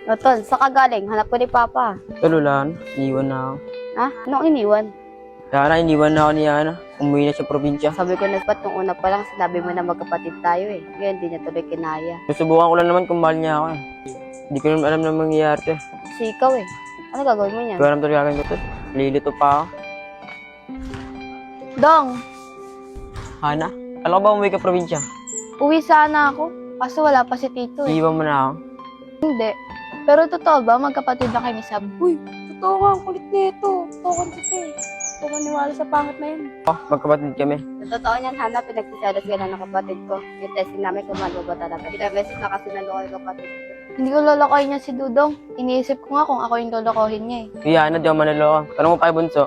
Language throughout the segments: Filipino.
O, tol, saan ka galing? Hanap ko ni Papa. Pero wala na. Iniwan na ako. Ha? Anong iniwan? Kaya na, iniwan na ako ni Ana. Umuwi na sa probinsya. Sabi ko na ba't nung una pa lang sinabi mo na magkapatid tayo eh. Ngayon, di niya tuloy kinaya. Susubukan ko lang naman kung mahal niya ako. Hindi ko naman alam na mangyayari to. Kasi ikaw eh. Ano gagawin mo niyan? Hindi ko alam talaga gagawin ko to. Nalilito pa ako. Dong, Ana, alam ko ba umuwi ka probinsya? uwi sana ako. Kaso wala pa si Tito eh. Iiwan mo na ako. Hindi. Pero totoo ba, magkapatid na kayo ni Sab? Uy, totoo nga, ang kulit nito. Totoo ka nito eh. Huwag maniwala sa pangit na yun. Oh, magkapatid kami. Sa totoo niyan, Hana, pinagsisalas ka na ng kapatid ko. Yung testing namin kung mahal mo ba talaga. Ilang beses na kasi naloko yung kapatid ko. Hindi ko lolokohin niya si Dudong. Iniisip ko nga kung ako yung lolokohin niya eh. Kuya Ana, di ako manaloko. Tanong mo pa kay Bunso.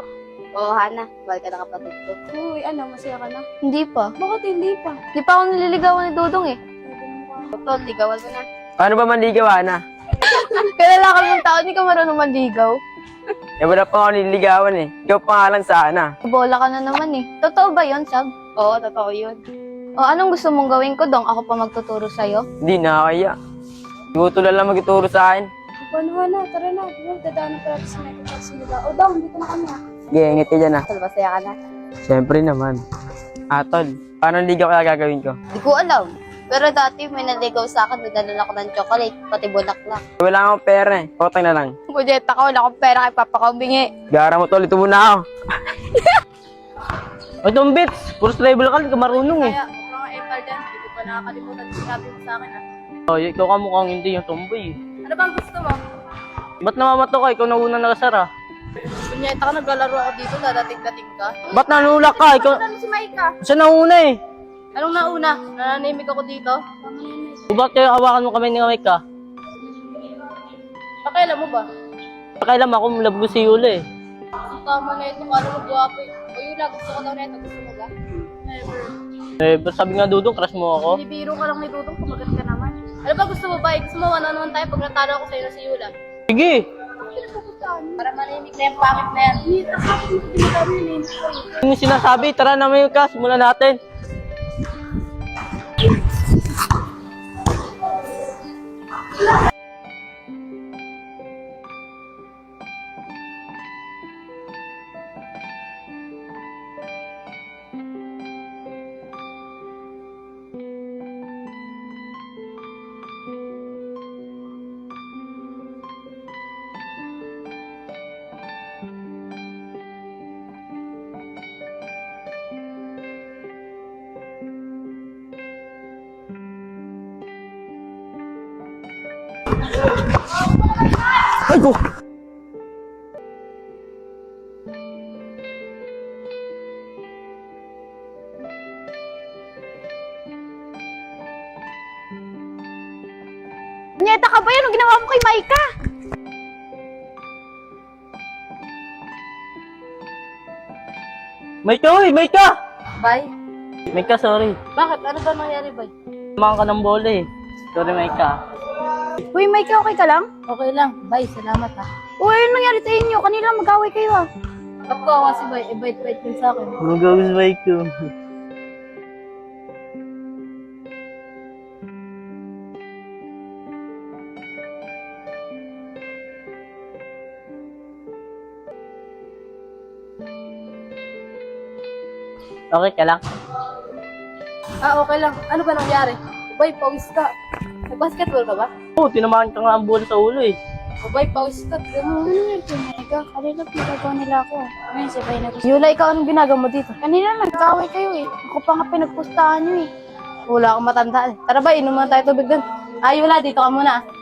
Oo, Hana, mahal ka ng kapatid ko. Uy, ano, masaya ka na? Hindi pa. Bakit hindi pa? Hindi pa ako nililigawan ni Dudong eh. Totoo, ligawan mo na. Paano ba manligaw, Ana? Kilala ka ng tao, hindi ka marunong manligaw. Eh, wala pa ako nililigawan eh. Ikaw pangalan sa Ana. Bola ka na naman eh. Totoo ba yun, Sab? Oo, totoo yun. O, anong gusto mong gawin ko, Dong? Ako pa magtuturo sa'yo? Hindi, nakakaya. Siguro lang magituro sa akin. Paano na? Tara na. Dadaan na pala sa Michael nila. O daw, dito na kami ha. Sige, ingat ka dyan ah. Tol, masaya ka na? Siyempre naman. Tol, paano ligaw kaya gagawin ko? Hindi ko alam. Pero dati may naligaw sa akin, dadala ko ng chocolate, pati bulaklak. Wala akong pera eh. Potang na lang. Budeta ko, wala akong pera kay Papa Kambingi. Gara mo tol, ito muna ako. O itong bits, puro tribal ka, hindi ka marunong eh. Kaya, huwag mga epal dyan. Hindi ko pa nakakalimutan yung sinabi mo sa akin ha. Oh, ikaw ka mukhang hindi yung tomboy eh. Ano bang gusto mo? Ba't namamato ka? Ikaw na unang nakasar ah. Kunyeta ka, naglalaro ako dito, dadating-dating ka. Ba't nanulak ka? Ikaw, Ano si Maika? siya nauna eh. Anong nauna? Nananimik ako dito? Ba't kayo hawakan mo kami ni Mike ka? Pakailan mo ba? Pakailan ako love ko si Yula eh. Ang tama na ito, kala mo guwapo eh. O Yula, gusto ko daw na ito. Gusto mo ba? Never. Eh, ba't sabi nga Dudong, crush mo ako? Bibiro ka lang ni Dudong, kumagat ka naman. Ano ba gusto mo ba? Gusto mo one-on-one tayo pag natalo ako sa'yo na si Yula? Sige. Para manimik na yung pangit na yan. Hindi, tapos hindi mo kami nanimik ko eh. Yung sinasabi, tara na may kas, mula natin. Ay ko! Nyeta ka ba yan? Anong ginawa mo kay Maika? Mike, uy! Mike! Bye. Mike, sorry. Bakit? Ano ba nangyari, Bay? Tumakan ka ng bola eh. Sorry, Mike. Uy, Maika, okay ka lang? Okay lang. Bye, salamat ha. Uy, anong nangyari sa inyo? Kanina mag-away kayo ah. Ba't ko awa si Bay? E, bait-bait din sa akin. Ano gawin, Mike? Okay ka lang? Ah, okay lang. Ano ba nangyari? Bay, pawis ka. Nag-basketball ka ba? Oo, tinamaan ka nga ang bola sa ulo eh. O bay, pawis ka. Ano nangyari kay Maika? Kanina pinagawa nila ako. Ngayon, sabay na gusto. Yula, ikaw anong ginagawa mo dito? Kanina nag-away kayo eh. Ako pa nga pinagpustahan nyo eh. Wala akong matanda eh. Tara ba, inuman tayo tubig dun. Ah, Yula, dito ka muna ah.